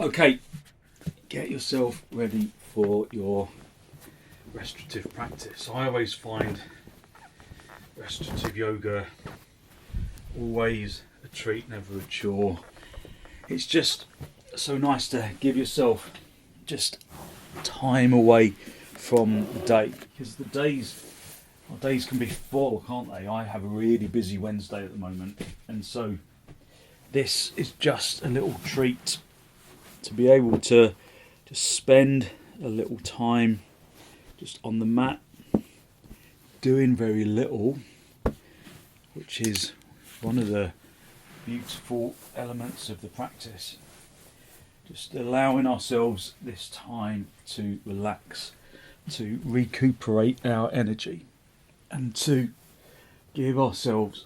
Okay, get yourself ready for your restorative practice. I always find restorative yoga always a treat, never a chore. It's just so nice to give yourself just time away from the day, because our days can be full, can't they? I have a really busy Wednesday at the moment, and so this is just a little treat to be able to just spend a little time just on the mat doing very little, which is one of the beautiful elements of the practice. Just allowing ourselves this time to relax, to recuperate our energy, and to give ourselves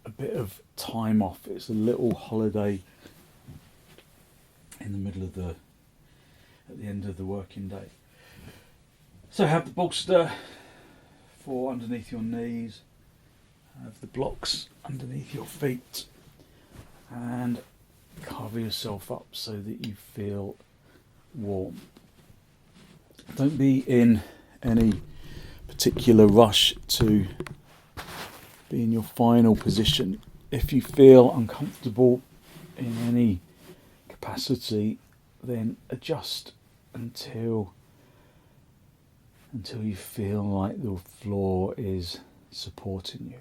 a bit of time off. It's a little holiday in the middle of at the end of the working day. So have the bolster for underneath your knees, have the blocks underneath your feet, and cover yourself up so that you feel warm. Don't be in any particular rush to be in your final position. If you feel uncomfortable in any capacity, then adjust until you feel like the floor is supporting you.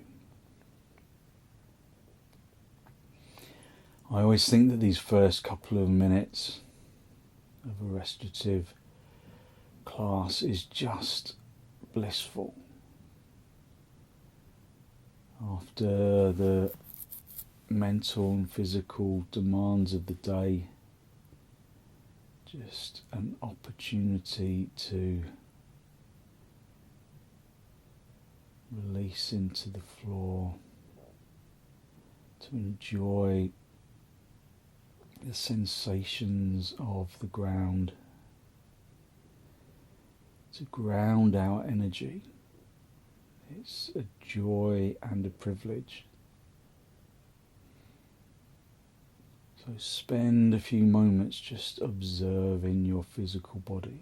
I always think that these first couple of minutes of a restorative class is just blissful. After the mental and physical demands of the day, just an opportunity to release into the floor, to enjoy the sensations of the ground, to ground our energy. It's a joy and a privilege. So spend a few moments just observing your physical body.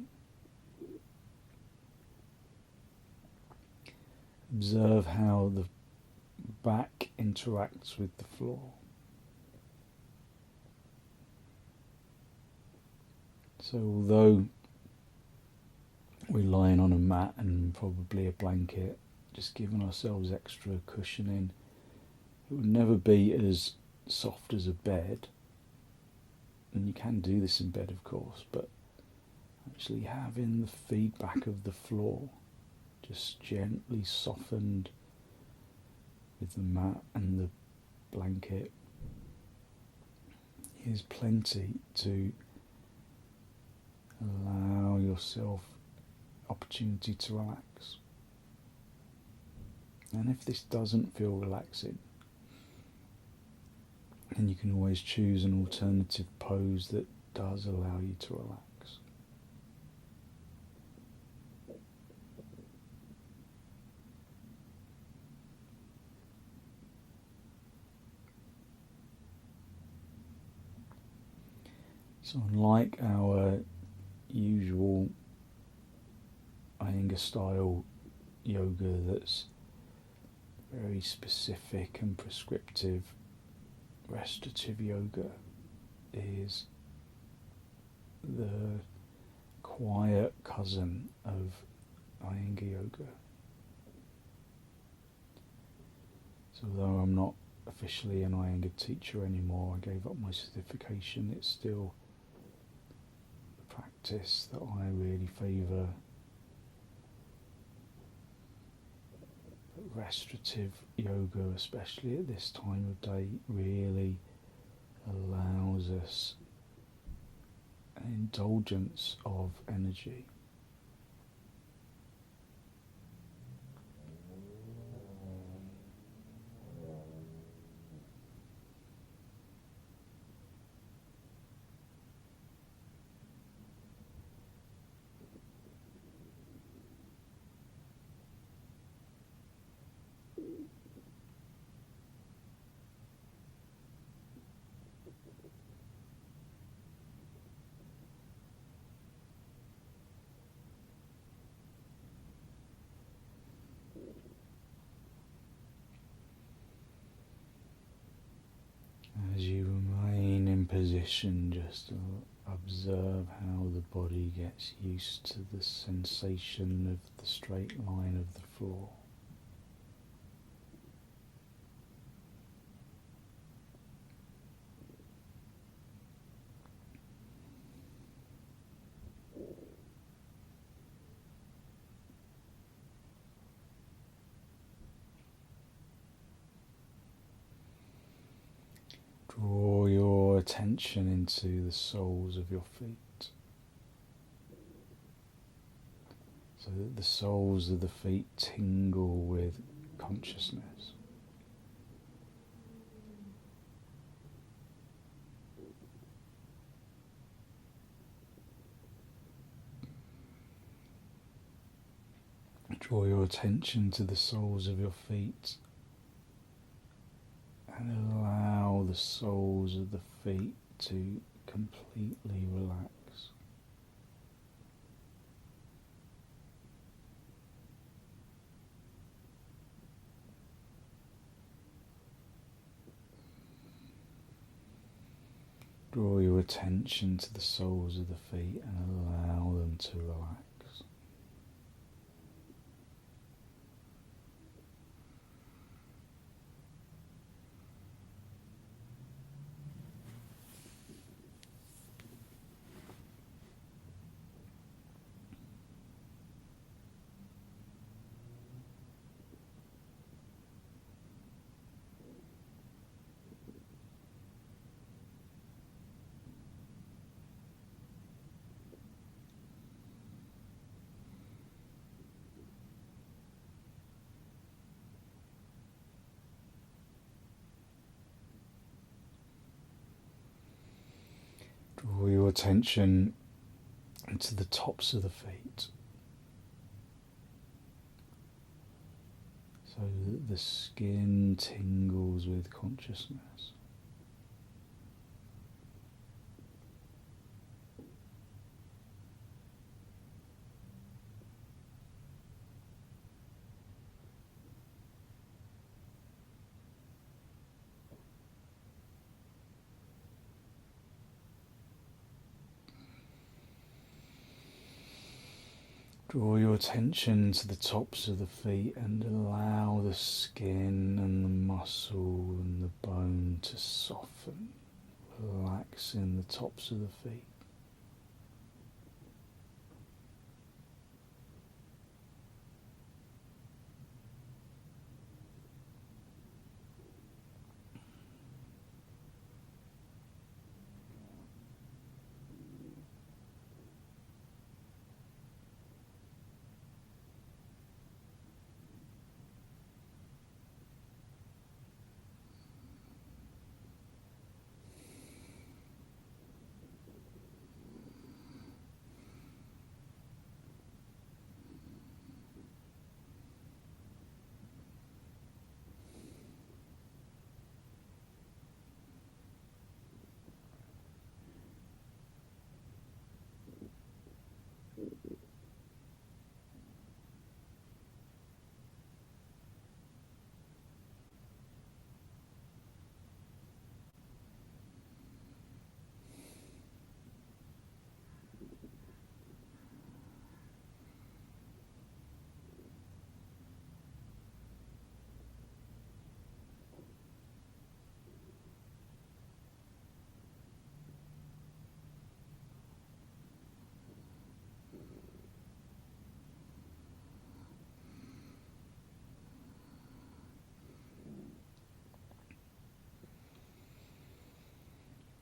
Observe how the back interacts with the floor. So although we're lying on a mat and probably a blanket, just giving ourselves extra cushioning, it would never be as soft as a bed. And you can do this in bed, of course, but actually having the feedback of the floor just gently softened with the mat and the blanket is plenty to allow yourself opportunity to relax. And if this doesn't feel relaxing, then you can always choose an alternative pose that does allow you to relax. So unlike our usual Iyengar style yoga that's very specific and prescriptive, restorative yoga is the quiet cousin of Iyengar yoga. So although I'm not officially an Iyengar teacher anymore, I gave up my certification, it's still a practice that I really favour. Restorative yoga, especially at this time of day, really allows us an indulgence of energy. position, just observe how the body gets used to the sensation of the straight line of the floor. Draw your attention into the soles of your feet, so that the soles of the feet tingle with consciousness. Draw your attention to the soles of your feet and allow the soles of the feet to completely relax. Draw your attention to the soles of the feet and allow them to relax. Draw your attention to the tops of the feet, so that the skin tingles with consciousness. Draw your attention to the tops of the feet and allow the skin and the muscle and the bone to soften, relaxing the tops of the feet.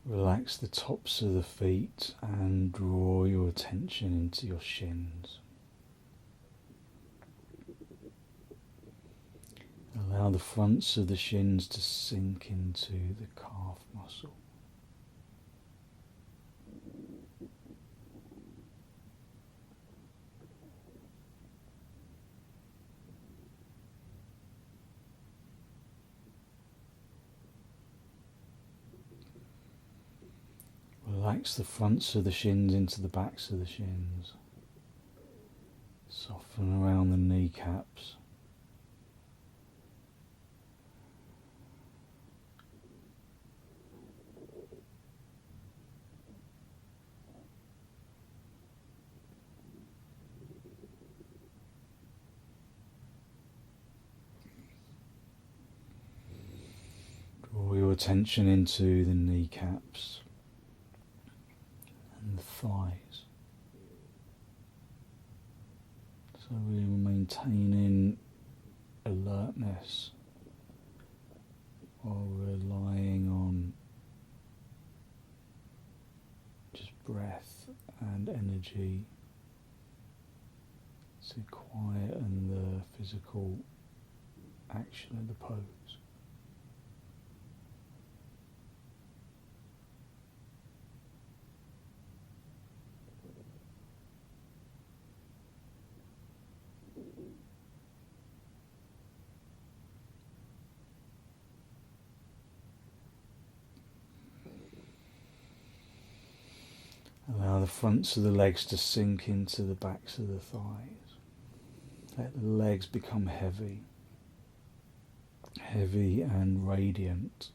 Relax the tops of the feet and draw your attention into your shins. Allow the fronts of the shins to sink into the calf muscle. Relax the fronts of the shins into the backs of the shins. Soften around the kneecaps. attention into the kneecaps and the thighs. So we're maintaining alertness while relying on just breath and energy to quieten the physical action of the pose. Allow the fronts of the legs to sink into the backs of the thighs. Let the legs become heavy, heavy and radiant.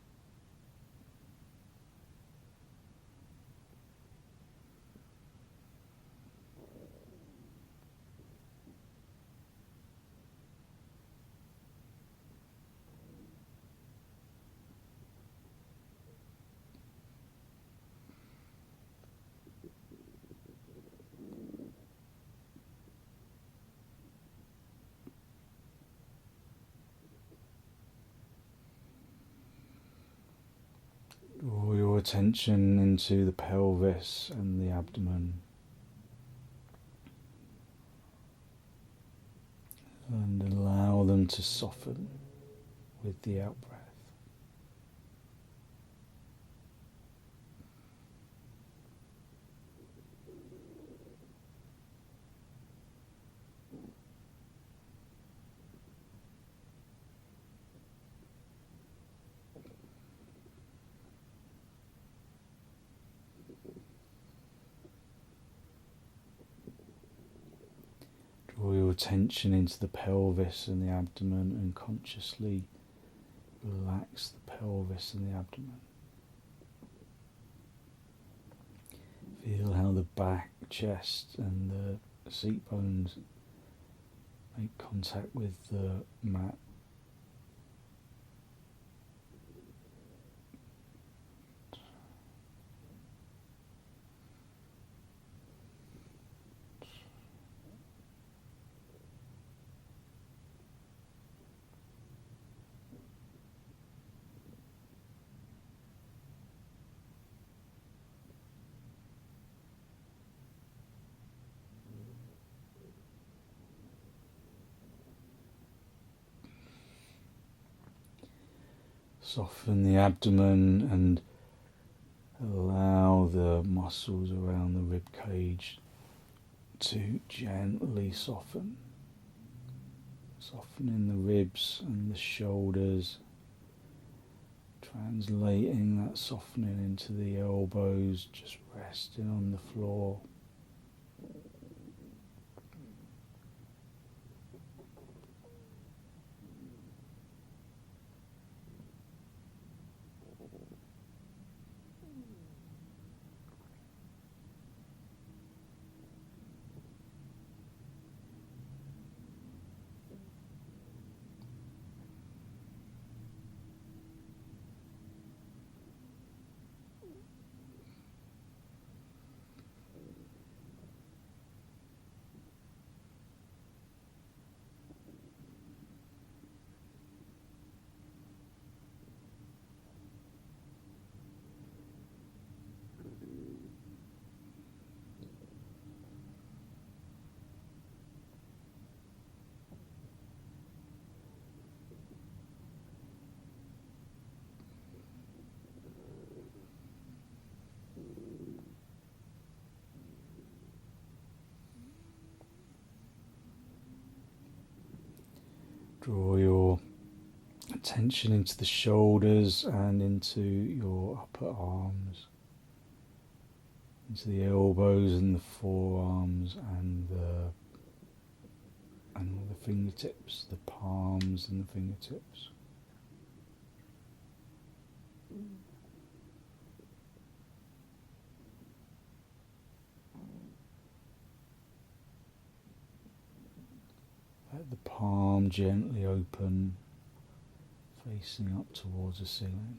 Draw your attention into the pelvis and the abdomen, and allow them to soften with the out-breath. Draw your attention into the pelvis and the abdomen and consciously relax the pelvis and the abdomen. Feel how the back, chest and the seat bones make contact with the mat. Soften the abdomen and allow the muscles around the rib cage to gently soften. Softening the ribs and the shoulders, translating that softening into the elbows, just resting on the floor. Draw your attention into the shoulders and into your upper arms, into the elbows and the forearms and all the fingertips, the palms and the fingertips. Let the palm gently open, facing up towards the ceiling.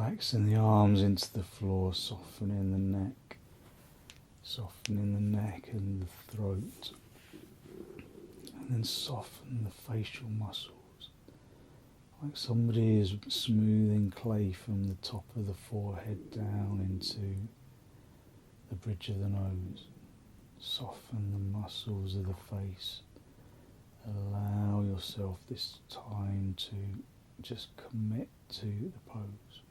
Relaxing the arms into the floor, softening the neck. Softening the neck and the throat. And then soften the facial muscles. Like somebody is smoothing clay from the top of the forehead down into the bridge of the nose. Soften the muscles of the face. Allow yourself this time to just commit to the pose.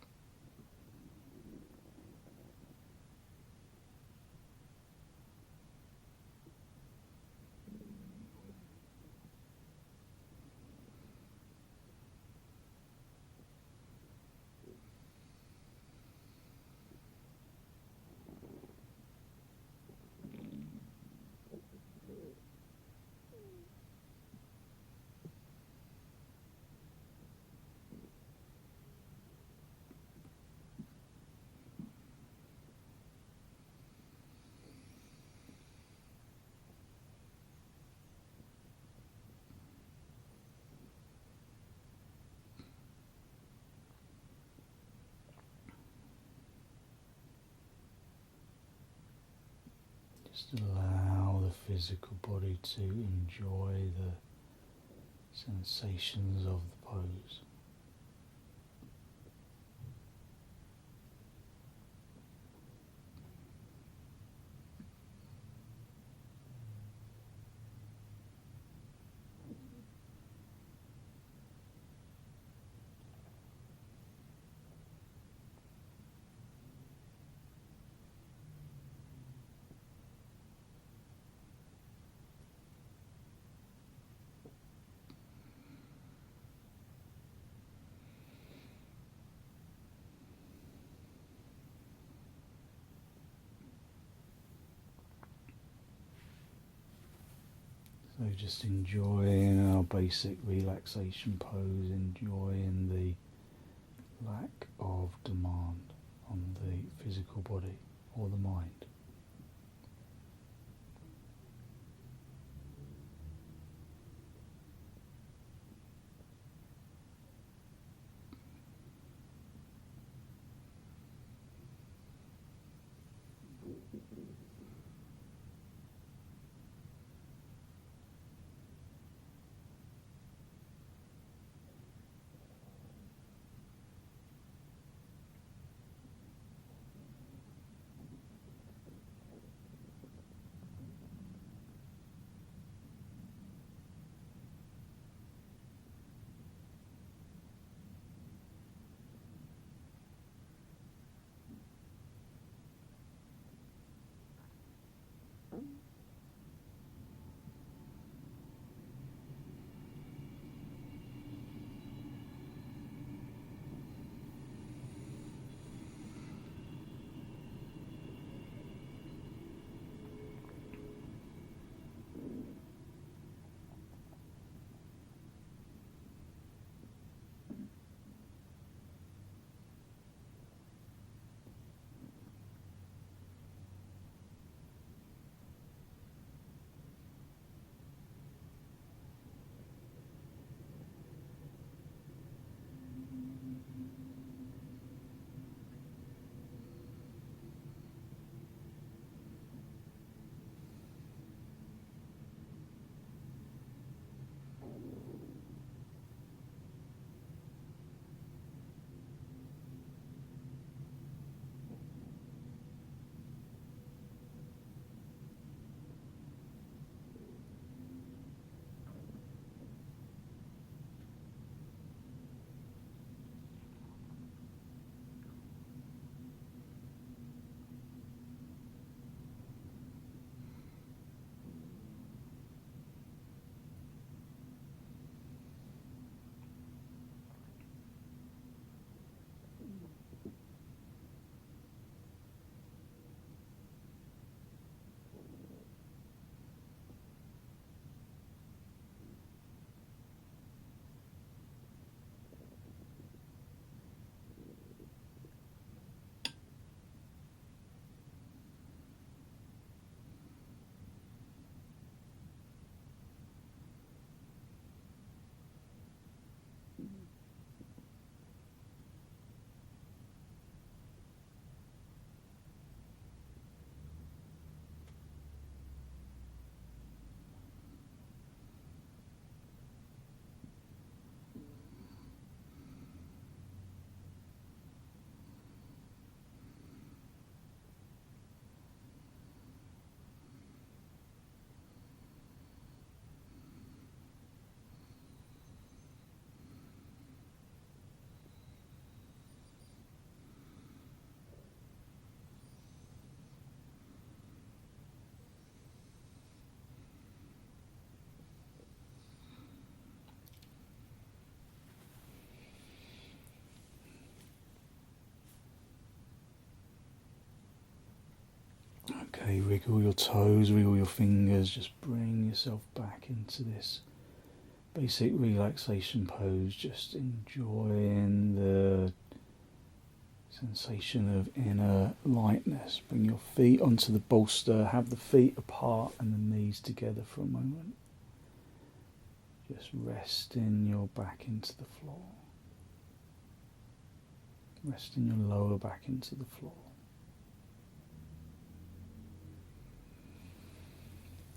Just allow the physical body to enjoy the sensations of the pose. So just enjoying our basic relaxation pose, enjoying the lack of demand on the physical body or the mind. Okay, wiggle your toes, wiggle your fingers, just bring yourself back into this basic relaxation pose, just enjoying the sensation of inner lightness. Bring your feet onto the bolster, have the feet apart and the knees together for a moment. Just resting your back into the floor. Resting your lower back into the floor.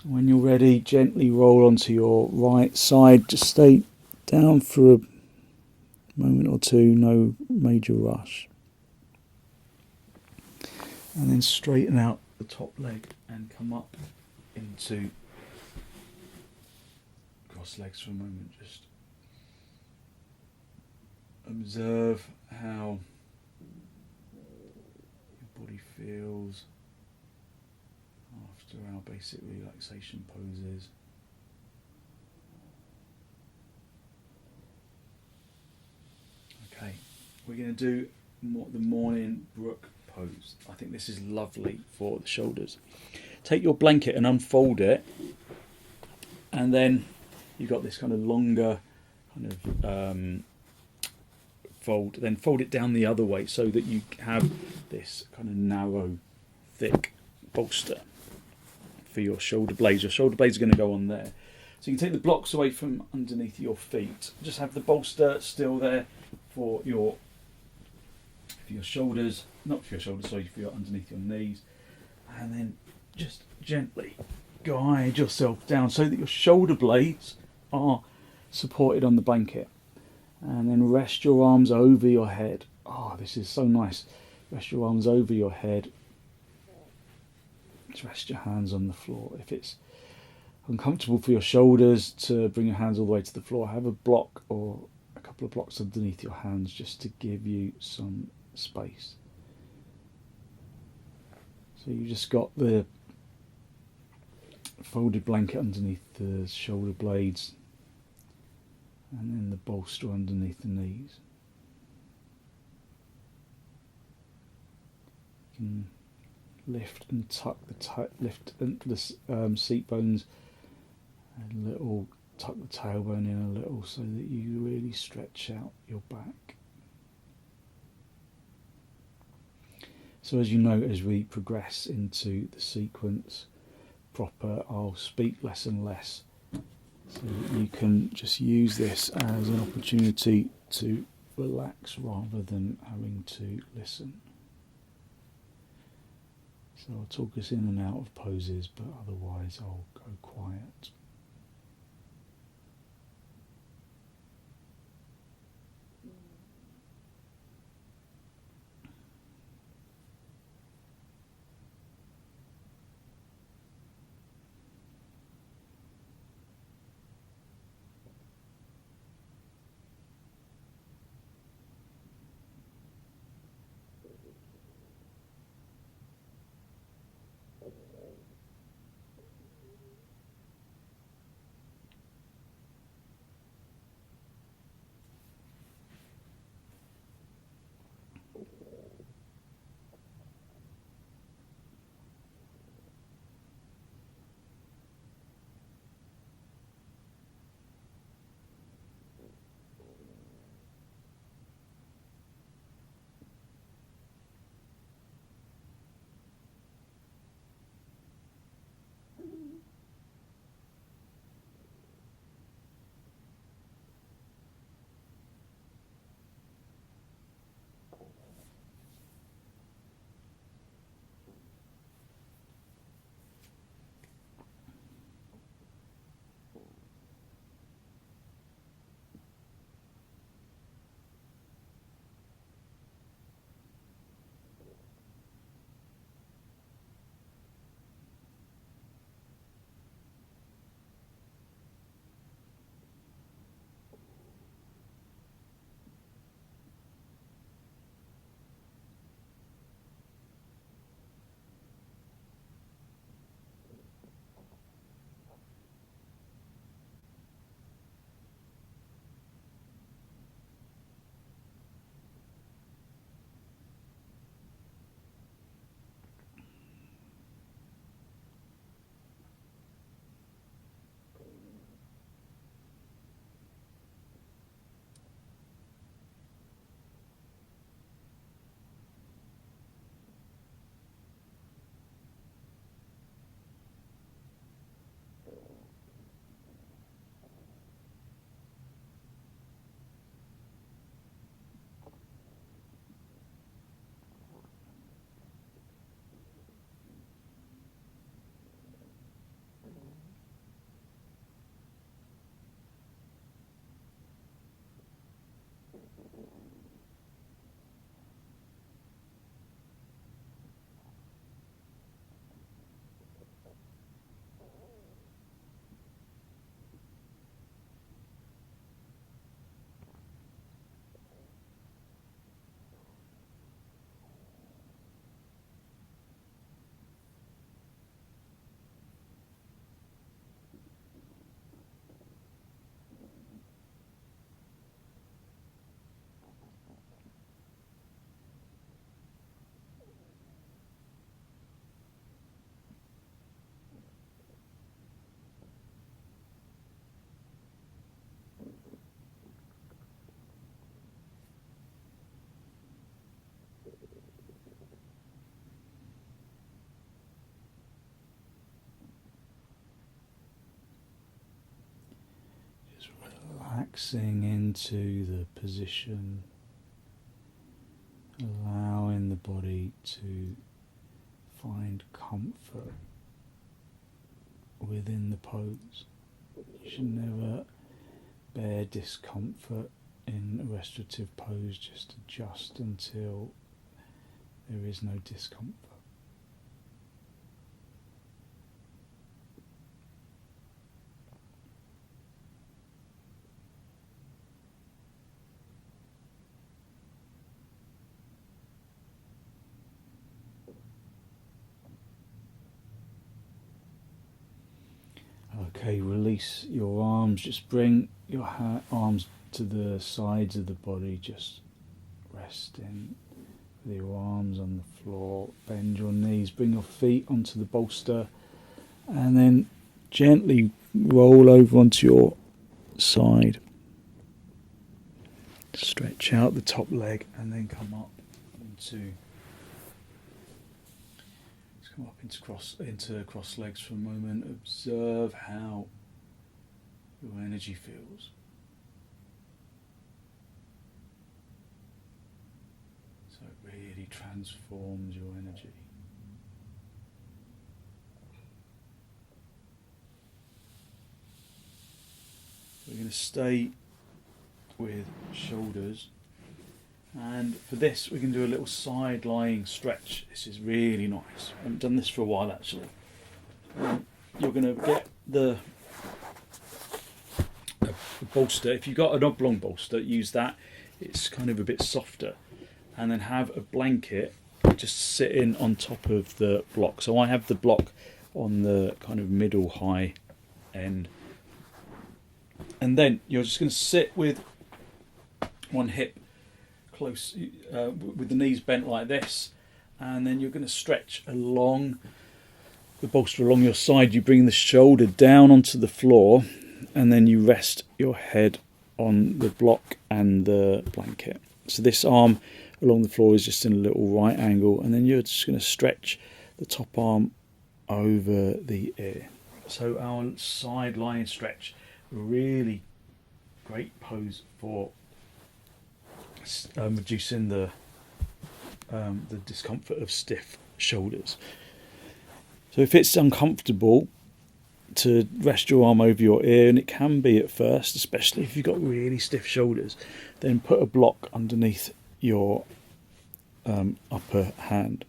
When you're ready, gently roll onto your right side. Just stay down for a moment or two, no major rush. And then straighten out the top leg and come up into cross legs for a moment. Just observe how your body feels after our basic relaxation poses. Okay, we're going to do the morning brook pose. I think this is lovely for the shoulders. Take your blanket and unfold it, and then you've got this kind of longer kind of fold. Then fold it down the other way so that you have this kind of narrow, thick bolster for your shoulder blades. Your shoulder blades are going to go on there. So you can take the blocks away from underneath your feet. Just have the bolster still there for your shoulders, not for your shoulders, sorry, for your underneath your knees. And then just gently guide yourself down so that your shoulder blades are supported on the blanket. And then rest your arms over your head. Oh, this is so nice. Rest your arms over your head. Just rest your hands on the floor. If it's uncomfortable for your shoulders to bring your hands all the way to the floor, have a block or a couple of blocks underneath your hands just to give you some space. So you just got the folded blanket underneath the shoulder blades and then the bolster underneath the knees. You can lift and tuck the seat bones a little, tuck the tailbone in a little so that you really stretch out your back. So as you know, as we progress into the sequence proper, I'll speak less and less so that you can just use this as an opportunity to relax rather than having to listen. So I'll talk us in and out of poses, but otherwise I'll go quiet. relaxing into the position, allowing the body to find comfort within the pose. You should never bear discomfort in a restorative pose, just adjust until there is no discomfort. Okay, release your arms, just bring your arms to the sides of the body, just resting with your arms on the floor. Bend your knees, bring your feet onto the bolster, and then gently roll over onto your side. Stretch out the top leg and then come up into cross legs for a moment. Observe how your energy feels. So it really transforms your energy. We're going to stay with shoulders, and for this we can do a little side lying stretch. This is really nice. I haven't done this for a while actually. You're going to get the bolster. If you've got an oblong bolster, use that. It's kind of a bit softer, and then have a blanket just sitting on top of the block. So I have the block on the kind of middle high end, and then you're just going to sit with one hip close, with the knees bent like this, and then you're going to stretch along the bolster along your side. You bring the shoulder down onto the floor, and then you rest your head on the block and the blanket. So this arm along the floor is just in a little right angle, and then you're just going to stretch the top arm over the ear. So our side lying stretch, really great pose for reducing the discomfort of stiff shoulders. So if it's uncomfortable to rest your arm over your ear, and it can be at first, especially if you've got really stiff shoulders, then put a block underneath your upper hand.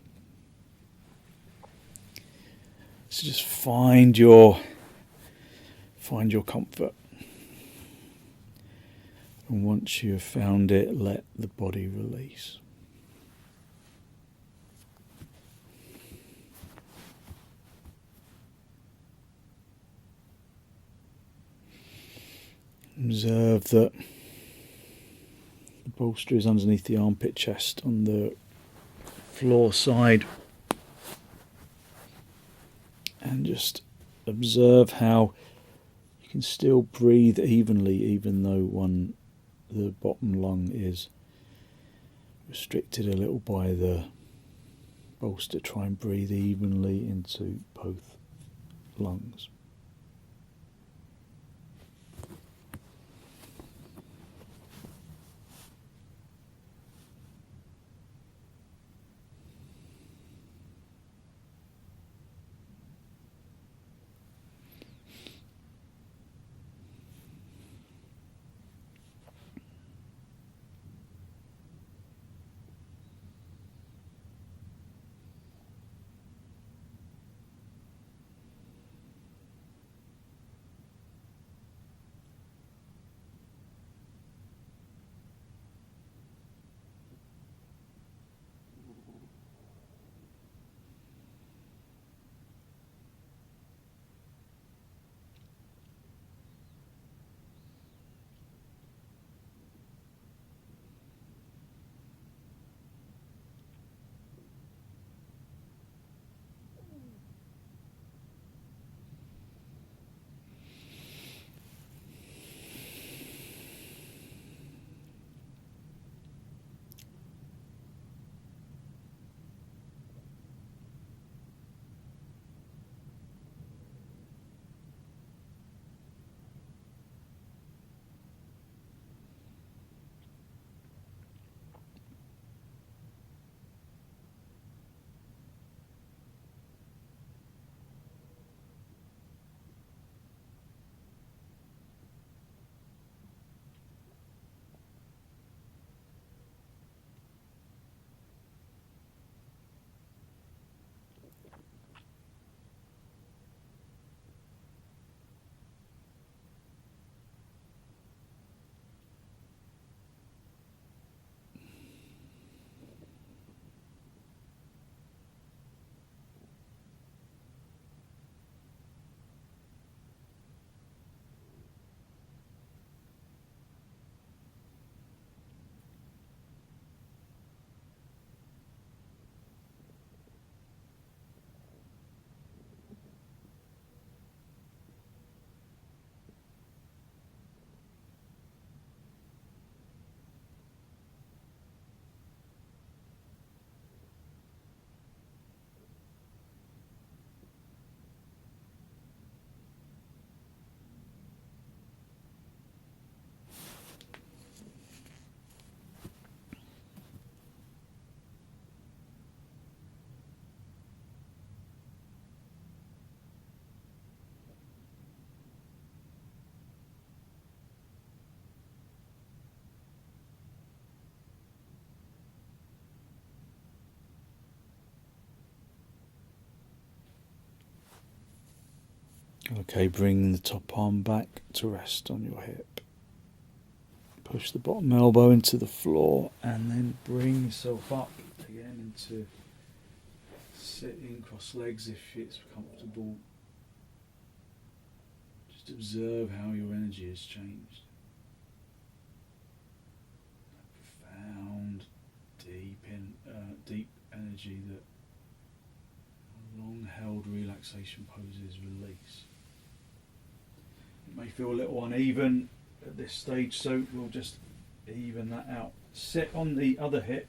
So just find your comfort. And once you have found it, let the body release. Observe that the bolster is underneath the armpit chest on the floor side. And just observe how you can still breathe evenly, even though the bottom lung is restricted a little by the bolster. Try and breathe evenly into both lungs. Okay, bring the top arm back to rest on your hip. Push the bottom elbow into the floor and then bring yourself up again into sitting cross legs if it's comfortable. Just observe how your energy has changed. Profound, deep energy that long-held relaxation poses release. It may feel a little uneven at this stage, so we'll just even that out. Sit on the other hip,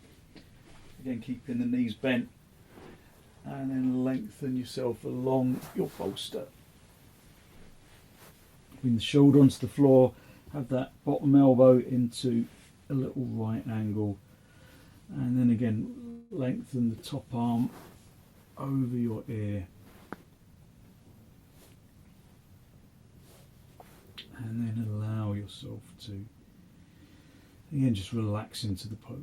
again keeping the knees bent, and then lengthen yourself along your bolster. Bring the shoulder onto the floor, have that bottom elbow into a little right angle, and then again lengthen the top arm over your ear, and then allow yourself to again just relax into the pose.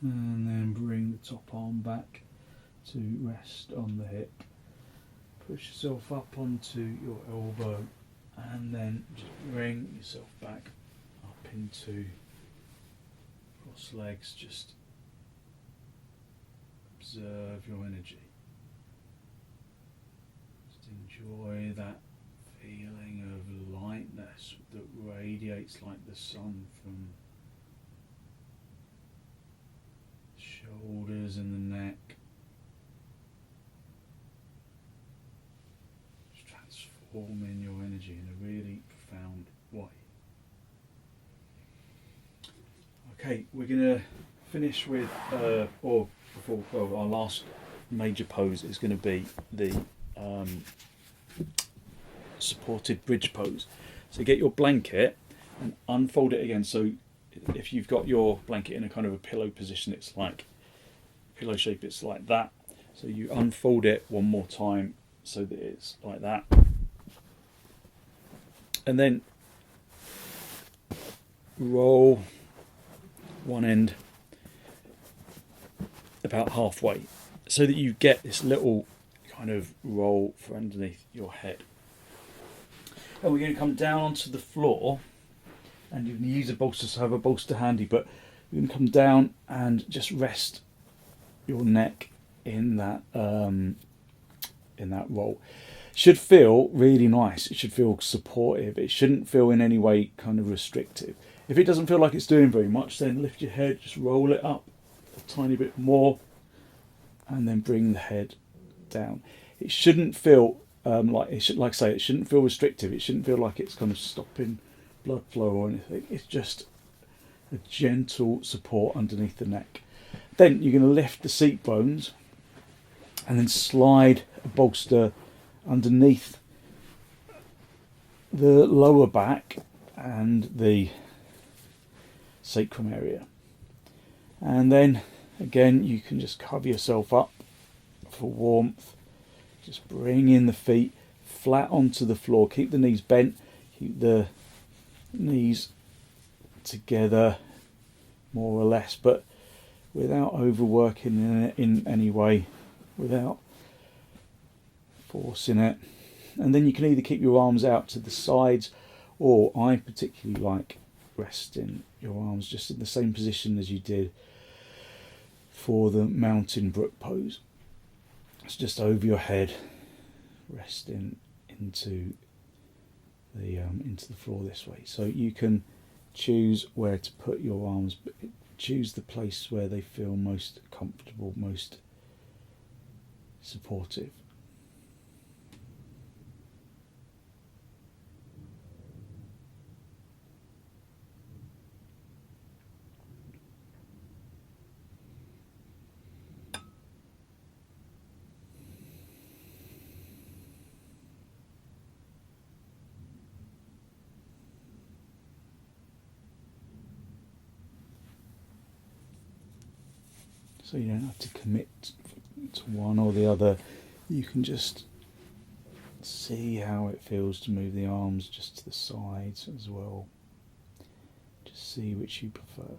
And then bring the top arm back to rest on the hip. Push yourself up onto your elbow and then just bring yourself back up into cross legs. Just observe your energy. Just enjoy that feeling of lightness that radiates like the sun from the shoulders and the neck. Just transforming your energy in a really profound way. Okay, we're going to finish with, our last major pose is going to be the supported bridge pose. So get your blanket and unfold it again. So if you've got your blanket in a kind of a pillow position, it's like pillow shape, it's like that. So you unfold it one more time so that it's like that. And then roll one end about halfway so that you get this little kind of roll for underneath your head. And we're going to come down onto the floor, and you can use a bolster, so have a bolster handy, but you can come down and just rest your neck in that roll. Should feel really nice. It should feel supportive. It shouldn't feel in any way kind of restrictive. If it doesn't feel like it's doing very much, then lift your head, just roll it up a tiny bit more, and then bring the head down. It shouldn't feel it shouldn't feel restrictive. It shouldn't feel like it's kind of stopping blood flow or anything. It's just a gentle support underneath the neck. Then you're going to lift the seat bones and then slide a bolster underneath the lower back and the sacrum area. And then again, you can just cover yourself up for warmth. Just bring in the feet flat onto the floor. Keep the knees bent. Keep the knees together, more or less, but without overworking it in any way, without forcing it. And then you can either keep your arms out to the sides, or I particularly like resting your arms just in the same position as you did for the mountain brook pose. It's just over your head, resting into the floor this way. So you can choose where to put your arms, but choose the place where they feel most comfortable, most supportive. So you don't have to commit to one or the other. You can just see how it feels to move the arms just to the sides as well. Just see which you prefer.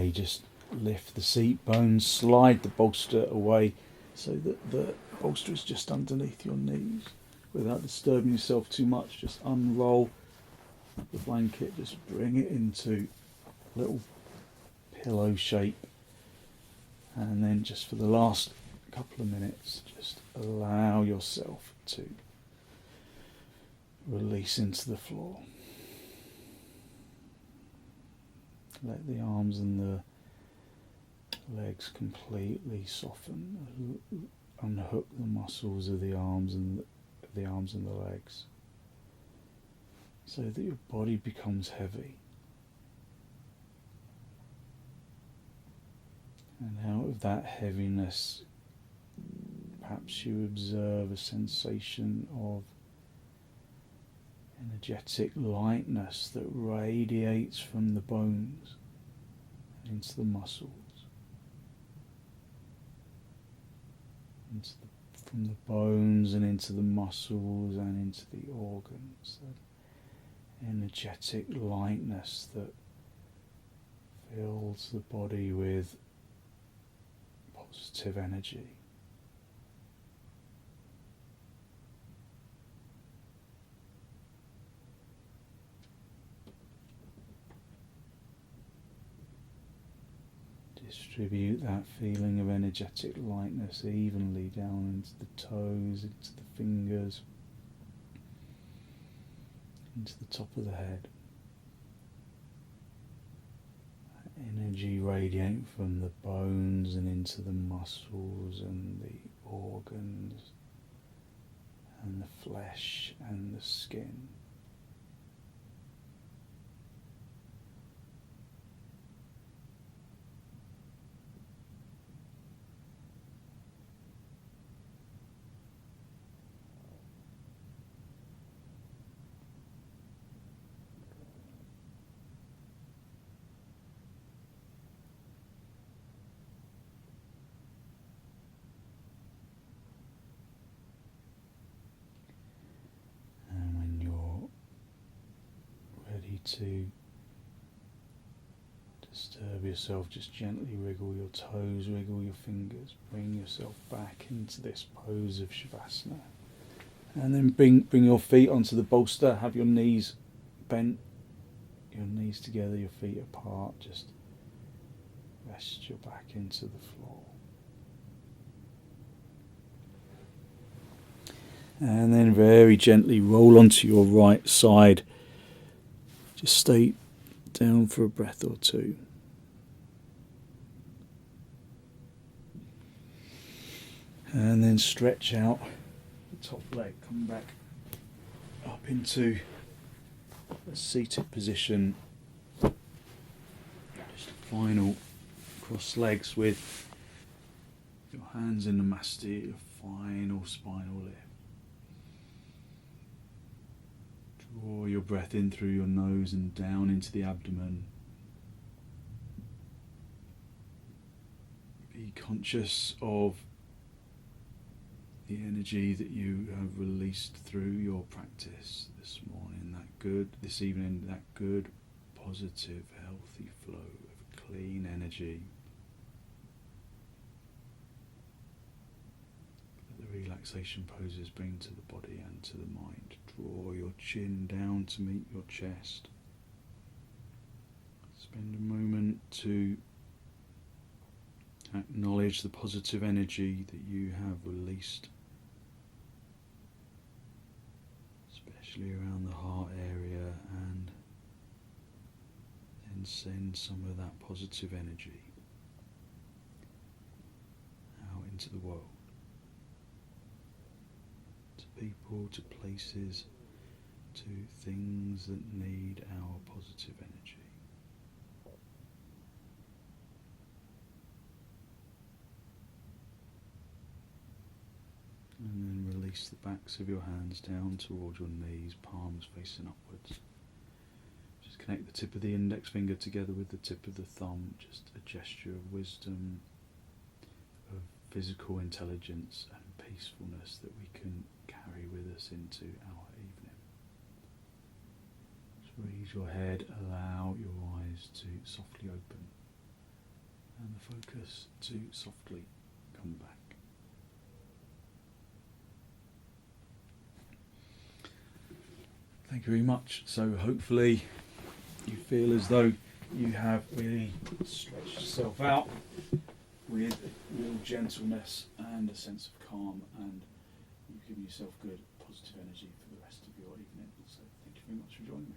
Okay, just lift the seat bones, slide the bolster away so that the bolster is just underneath your knees without disturbing yourself too much. Just unroll the blanket, just bring it into a little pillow shape, and then just for the last couple of minutes just allow yourself to release into the floor. Let the arms and the legs completely soften. Unhook the muscles of the arms and the legs so that your body becomes heavy. And out of that heaviness, perhaps you observe a sensation of energetic lightness that radiates from the bones into the muscles, from the bones and into the muscles and into the organs. That energetic lightness that fills the body with positive energy. Distribute that feeling of energetic lightness evenly down into the toes, into the fingers, into the top of the head. That energy radiating from the bones and into the muscles and the organs and the flesh and the skin. To disturb yourself, just gently wriggle your toes, wriggle your fingers, bring yourself back into this pose of Shavasana, and then bring your feet onto the bolster. Have your knees bent, your knees together, your feet apart. Just rest your back into the floor, and then very gently roll onto your right side. Just stay down for a breath or two. And then stretch out the top leg. Come back up into a seated position. Just a final cross legs with your hands in the masti, your final spinal lift. Draw your breath in through your nose and down into the abdomen. Be conscious of the energy that you have released through your practice this morning, this evening, that good, positive, healthy flow of clean energy. That the relaxation poses bring to the body and to the mind. Draw your chin down to meet your chest. Spend a moment to acknowledge the positive energy that you have released, especially around the heart area, and then send some of that positive energy out into the world. People, to places, to things that need our positive energy. And then release the backs of your hands down towards your knees, palms facing upwards. Just connect the tip of the index finger together with the tip of the thumb, just a gesture of wisdom, of physical intelligence and peacefulness that we can carry with us into our evening. Just raise your head, allow your eyes to softly open. and the focus to softly come back. Thank you very much. So hopefully you feel as though you have really stretched yourself out with real gentleness and a sense of calm, and you've given yourself good positive energy for the rest of your evening. So thank you very much for joining me.